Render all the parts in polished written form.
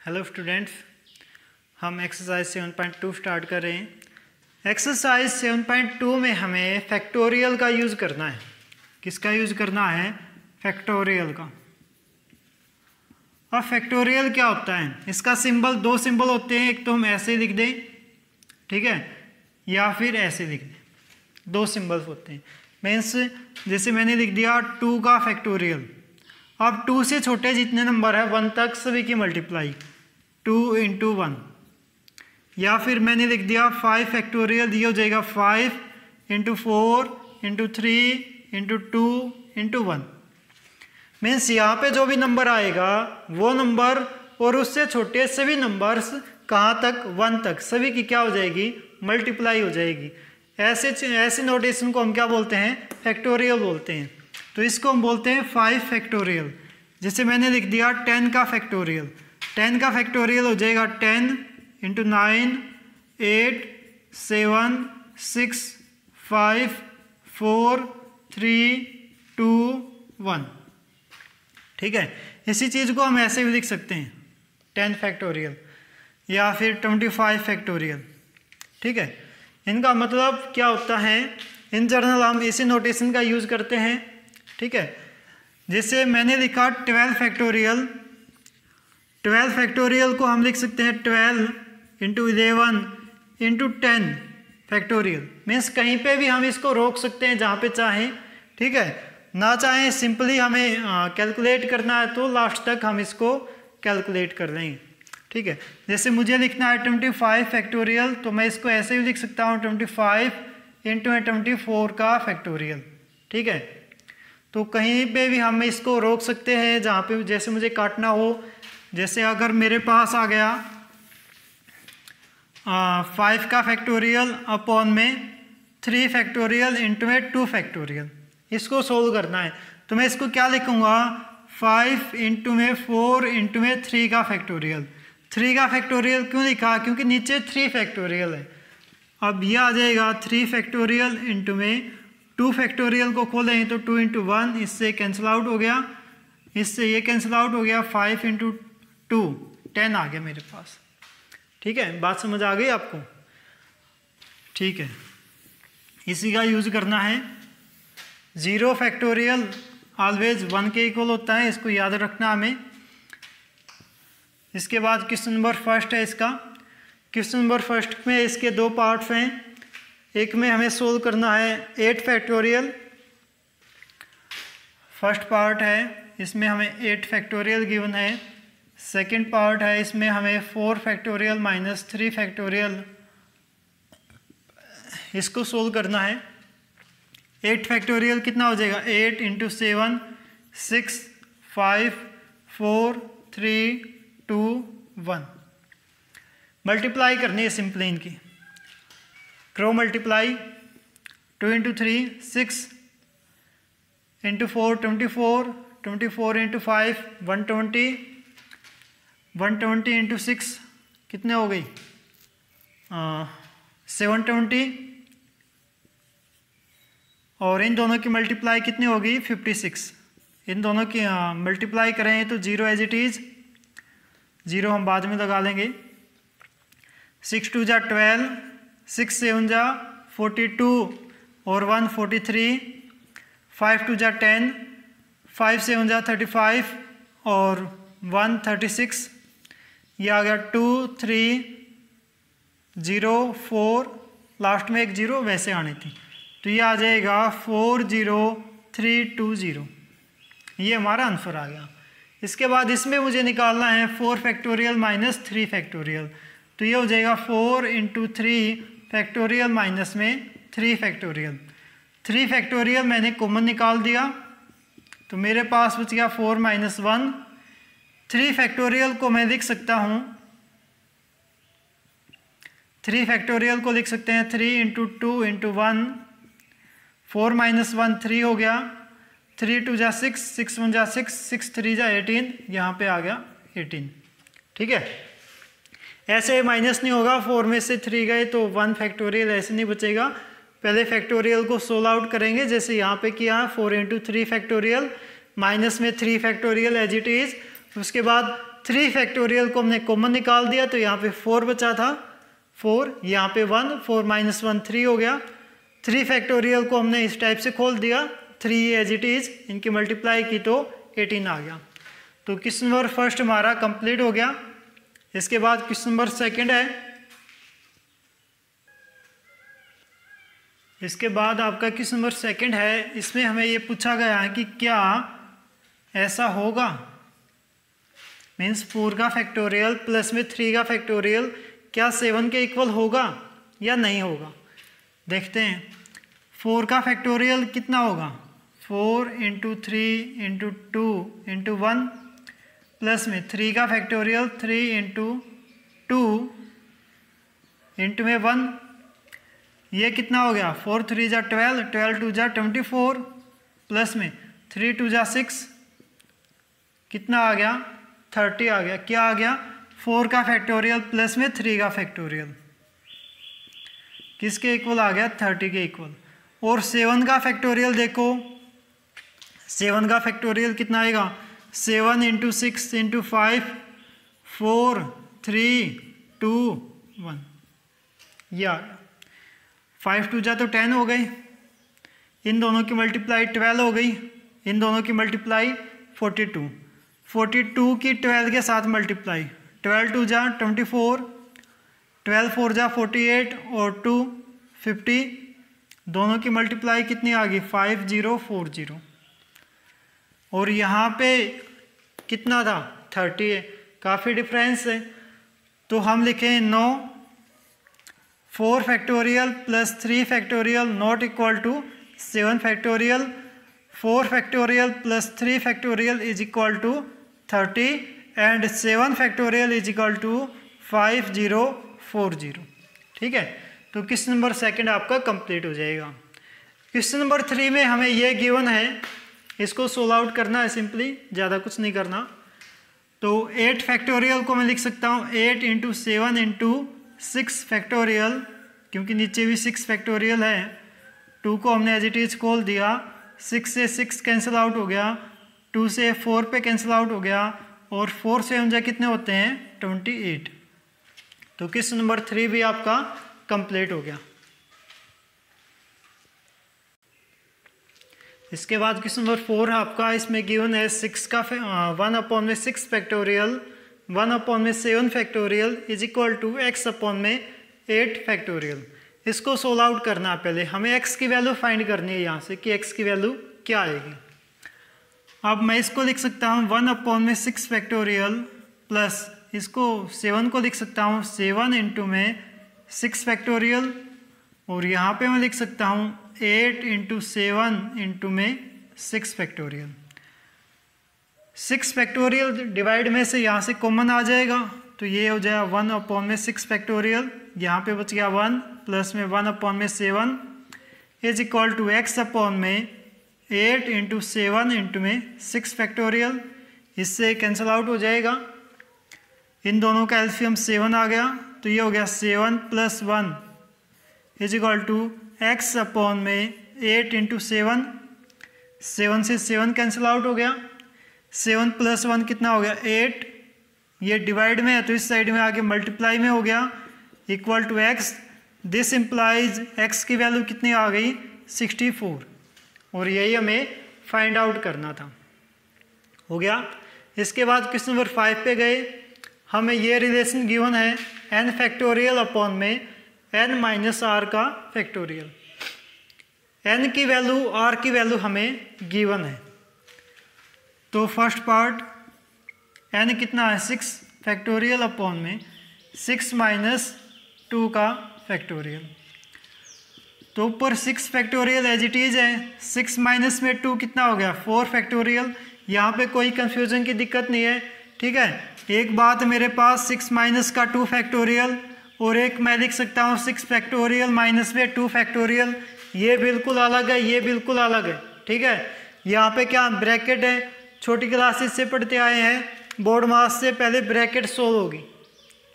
Hello students, हम exercise 7.2 start कर रहे हैं। एक्सरसाइज 7.2 में हमें फैक्टोरियल का यूज़ करना है। किसका यूज़ करना है? फैक्टोरियल का। अब फैक्टोरियल क्या होता है? इसका सिंबल, दो सिंबल होते हैं, एक तो हम ऐसे लिख दें, ठीक है, या फिर ऐसे लिख दें। दो सिंबल्स होते हैं। मीन्स जैसे मैंने लिख दिया 2 का फैक्टोरियल। अब 2 से छोटे जितने नंबर है 1 तक सभी की मल्टीप्लाई 2 × 1, या फिर मैंने लिख दिया 5 फैक्टोरियल, ये हो जाएगा 5 × 4 × 3 × 2 × 1। मीन्स यहाँ पे जो भी नंबर आएगा वो नंबर और उससे छोटे सभी नंबर्स कहाँ तक? 1 तक, सभी की क्या हो जाएगी? मल्टीप्लाई हो जाएगी। ऐसे नोटेशन को हम क्या बोलते हैं? फैक्टोरियल बोलते हैं। तो इसको हम बोलते हैं 5 फैक्टोरियल। जैसे मैंने लिख दिया 10 का फैक्टोरियल। 10 का फैक्टोरियल हो जाएगा 10 × 9 8 7 6 5 4 3 2 1। ठीक है, इसी चीज़ को हम ऐसे भी लिख सकते हैं 10 फैक्टोरियल या फिर 25 फैक्टोरियल। ठीक है, इनका मतलब क्या होता है? इन जनरल हम इसी नोटेशन का यूज़ करते हैं। ठीक है, जैसे मैंने लिखा 12 फैक्टोरियल। 12 फैक्टोरियल को हम लिख सकते हैं 12 × 11 × 10 फैक्टोरियल। मीन्स कहीं पे भी हम इसको रोक सकते हैं जहाँ पे चाहें। ठीक है, ना चाहें सिंपली हमें कैलकुलेट करना है तो लास्ट तक हम इसको कैलकुलेट कर लेंगे। ठीक है, जैसे मुझे लिखना है 25 फैक्टोरियल, तो मैं इसको ऐसे भी लिख सकता हूँ 25 × 24 का फैक्टोरियल। ठीक है, तो कहीं पे भी हम इसको रोक सकते हैं जहाँ पे जैसे मुझे काटना हो। जैसे अगर मेरे पास आ गया 5 का फैक्टोरियल अपॉन में 3 फैक्टोरियल इंटू में 2 फैक्टोरियल, इसको सोल्व करना है तो मैं इसको क्या लिखूँगा? 5 × में 4 × में 3 का फैक्टोरियल। 3 का फैक्टोरियल क्यों लिखा? क्योंकि नीचे 3 फैक्टोरियल है। अब यह आ जाएगा 3 फैक्टोरियल इंटू में 2 फैक्टोरियल को खोलें तो 2 × 1, इससे कैंसिल आउट हो गया, इससे ये कैंसिल आउट हो गया। 5 × 2 10 आ गया मेरे पास। ठीक है, बात समझ आ गई आपको? ठीक है, इसी का यूज़ करना है। 0 फैक्टोरियल ऑलवेज 1 के इक्वल होता है, इसको याद रखना हमें। इसके बाद क्वेश्चन नंबर फर्स्ट है इसका। क्वेश्चन नंबर फर्स्ट में इसके 2 पार्ट्स हैं। एक में हमें सोल्व करना है 8 फैक्टोरियल। फर्स्ट पार्ट है, इसमें हमें 8 फैक्टोरियल गिवन है। सेकंड पार्ट है, इसमें हमें 4 फैक्टोरियल माइनस 3 फैक्टोरियल, इसको सोल्व करना है। 8 फैक्टोरियल कितना हो जाएगा? 8 × 7 6 5 4 3 2 1। मल्टीप्लाई करनी है सिंपली इनकी। क्रॉस मल्टीप्लाई 2 × 3 6 × 4 24 24 × 5 120 120 × 6 कितने हो गई? 720, और इन दोनों की मल्टीप्लाई कितनी होगी? 56। इन दोनों की मल्टीप्लाई करें तो 0 एज इट इज़, 0 हम बाद में लगा लेंगे। 6 × 2 = 12, 6 × 7 = 42 और 1 43, 5 × 2 = 10, 5 × 7 = 35 और 1 36। ये आ गया 2 3 0 4, लास्ट में एक 0 वैसे आनी थी, तो ये आ जाएगा 40320। ये हमारा आंसर आ गया। इसके बाद इसमें मुझे निकालना है 4 फैक्टोरियल माइनस 3 फैक्टोरियल, तो ये हो जाएगा 4 × 3 फैक्टोरियल माइनस में 3 फैक्टोरियल। 3 फैक्टोरियल मैंने कॉमन निकाल दिया तो मेरे पास बच गया 4 - 1। 3 फैक्टोरियल को मैं लिख सकता हूँ, 3 फैक्टोरियल को लिख सकते हैं 3 × 2 × 1। 4 - 1 3 हो गया, 3 × 2 = 6, 6 × 1 = 6, 6 × 3 = 18, यहाँ पे आ गया 18। ठीक है, ऐसे माइनस नहीं होगा, 4 में से 3 गए तो 1 फैक्टोरियल ऐसे नहीं बचेगा। पहले फैक्टोरियल को सोल्व आउट करेंगे जैसे यहाँ पे किया है, 4 × 3 फैक्टोरियल माइनस में 3 फैक्टोरियल एज इट इज़। उसके बाद 3 फैक्टोरियल को हमने कॉमन निकाल दिया तो यहाँ पे 4 बचा था, 4, यहाँ पे 1, 4 - 1 3 हो गया। 3 फैक्टोरियल को हमने इस टाइप से खोल दिया, 3 एज इट इज़, इनकी मल्टीप्लाई की तो 18 आ गया। तो क्वेश्चन नंबर फर्स्ट हमारा कंप्लीट हो गया। इसके बाद क्वेश्चन नंबर सेकंड है। इसके बाद आपका क्वेश्चन नंबर सेकंड है, इसमें हमें ये पूछा गया है कि क्या ऐसा होगा, मीन्स 4 का फैक्टोरियल प्लस में 3 का फैक्टोरियल क्या 7 के इक्वल होगा या नहीं होगा। देखते हैं 4 का फैक्टोरियल कितना होगा, 4 × 3 × 2 × 1 प्लस में 3 का फैक्टोरियल 3 × 2 × 1, ये कितना हो गया, 4 3 जा 12, 12 2 जा 24 प्लस में 3 2 जा 6, कितना आ गया, 30 आ गया। क्या आ गया, 4 का फैक्टोरियल प्लस में 3 का फैक्टोरियल किसके इक्वल आ गया, 30 के इक्वल। और 7 का फैक्टोरियल देखो, 7 का फैक्टोरियल कितना आएगा, 7 × 6 × 5 4 3 2 1, ये आ गया। 5 2 जा तो 10 हो गई, इन दोनों की मल्टीप्लाई 12 हो गई, इन दोनों की मल्टीप्लाई 42, 42 की 12 के साथ मल्टीप्लाई, 12 2 जा 24, 12 4 जा 48 और 2 50, दोनों की मल्टीप्लाई कितनी आ गई, 5040। और यहाँ पे कितना था, 30 है, काफ़ी डिफरेंस है। तो हम लिखें 9, 4 factorial plus 3 factorial not equal to 7 factorial, 4 factorial plus 3 factorial is equal to 30 and 7 factorial is equal to 5040। ठीक है, तो क्वेश्चन नंबर सेकंड आपका कंप्लीट हो जाएगा। क्वेश्चन नंबर 3 में हमें ये गिवन है, इसको सोल्व आउट करना है सिंपली, ज़्यादा कुछ नहीं करना। तो 8 फैक्टोरियल को मैं लिख सकता हूँ 8 × 7 × 6 फैक्टोरियल, क्योंकि नीचे भी 6 फैक्टोरियल है। 2 को हमने एज इट इज खोल दिया, 6 से 6 कैंसिल आउट हो गया, 2 से 4 पे कैंसिल आउट हो गया, और 4 से हम कितने होते हैं, 28। तो क्वेश्चन नंबर 3 भी आपका कंप्लीट हो गया। इसके बाद क्वेश्चन नंबर 4 आपका, इसमें गिवन है 6 का 1/6 factorial 1/7 factorial is equal to x/8 factorial. इसको सोल्व आउट करना है। पहले हमें x की वैल्यू फाइंड करनी है यहाँ से कि x की वैल्यू क्या आएगी। अब मैं इसको लिख सकता हूँ 1/6 फैक्टोरियल प्लस इसको 7 को लिख सकता हूँ 7 × 6 फैक्टोरियल, और यहाँ पे मैं लिख सकता हूँ 8 × 7 × 6 फैक्टोरियल। 6 फैक्टोरियल डिवाइड में से यहाँ से कॉमन आ जाएगा, तो ये हो जाएगा 1/6 फैक्टोरियल, यहाँ पे बच गया 1 प्लस में 1/7 is equal to x/8 × 7 × 6 factorial. इससे कैंसिल आउट हो जाएगा, इन दोनों का एलसीएम 7 आ गया, तो ये हो गया 7 + 1 इज इक्वल टू x/8 × 7। 7 से 7 कैंसिल आउट हो गया, 7 + 1 कितना हो गया 8, ये डिवाइड में है तो इस साइड में आके मल्टीप्लाई में हो गया, equal to x। This implies x की वैल्यू कितनी आ गई 64, और यही हमें फाइंड आउट करना था। हो गया। इसके बाद क्वेश्चन नंबर 5 पे गए, हमें ये रिलेशन गिवन है n फैक्टोरियल अपॉन में n - r का फैक्टोरियल। n की वैल्यू r की वैल्यू हमें गिवन है। तो फर्स्ट पार्ट n कितना है 6 फैक्टोरियल अपॉन में 6 - 2 का फैक्टोरियल। तो ऊपर 6 फैक्टोरियल एज इट इज है, 6 माइनस में 2 कितना हो गया 4 फैक्टोरियल। यहाँ पे कोई कंफ्यूजन की दिक्कत नहीं है, ठीक है। एक बात मेरे पास 6 - का 2 फैक्टोरियल, और एक मैं लिख सकता हूँ 6 फैक्टोरियल माइनस में 2 फैक्टोरियल, ये बिल्कुल अलग है, ये बिल्कुल अलग है, ठीक है। यहाँ पे क्या ब्रैकेट है, छोटी क्लासेस से पढ़ते आए हैं, बोर्ड मास से पहले ब्रैकेट सोल्व होगी,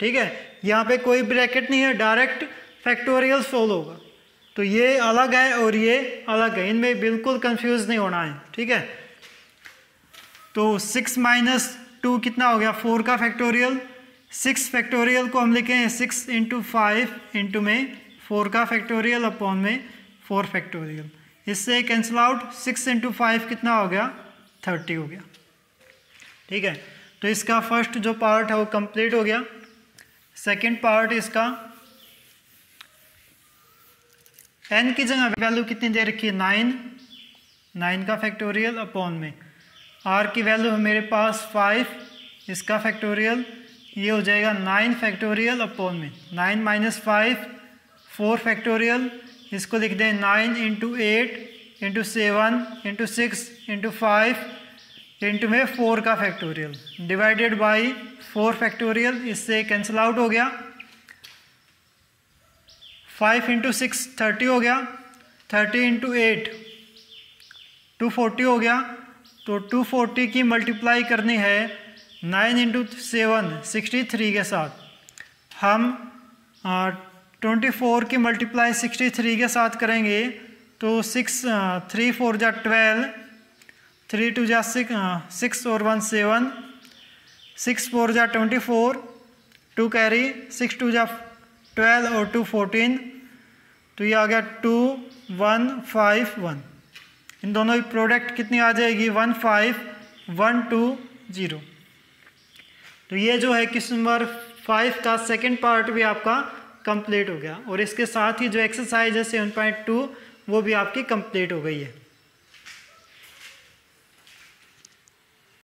ठीक है। यहाँ पे कोई ब्रैकेट नहीं है, डायरेक्ट फैक्टोरियल सोल्व होगा। तो ये अलग है और ये अलग है, इनमें बिल्कुल कंफ्यूज नहीं होना है, ठीक है। तो 6 - 2 कितना हो गया 4 का फैक्टोरियल, 6 फैक्टोरियल को हम लिखें 6 इंटू 5 इंटू में 4 का फैक्टोरियल अपॉन में 4 फैक्टोरियल, इससे कैंसिल आउट 6 इंटू 5 कितना हो गया 30 हो गया। ठीक है, तो इसका फर्स्ट जो पार्ट है वो कंप्लीट हो गया। सेकंड पार्ट इसका n की जगह वैल्यू कितनी दे रखी है 9 का फैक्टोरियल अपॉन में r की वैल्यू है मेरे पास 5, इसका फैक्टोरियल ये हो जाएगा 9 फैक्टोरियल अपॉन में 9 माइनस 5 4 फैक्टोरियल, इसको लिख दें 9 into 8 into 7 into 6 into 5 into में 4 का फैक्टोरियल डिवाइडेड बाई 4 फैक्टोरियल, इससे कैंसिल आउट हो गया। 5 इंटू 6 30 हो गया, 30 इंटू 8 240 हो गया। तो 240 की मल्टीप्लाई करनी है 9 इंटू 7 63 के साथ। हम 24 की मल्टीप्लाई 63 के साथ करेंगे तो 6 3 4 जा 12, 3 2 जा 6 और 1 7, 6 4 जा 24, 2 कैरी 6 2 जा 12 और 2 14, तो ये आ गया 2 1 5 1। इन दोनों की प्रोडक्ट कितनी आ जाएगी 1 5 1 2 0। तो ये जो है क्वेश्चन नंबर 5 का सेकंड पार्ट भी आपका कंप्लीट हो गया और इसके साथ ही जो एक्सरसाइज है 7.2 वो भी आपकी कंप्लीट हो गई है।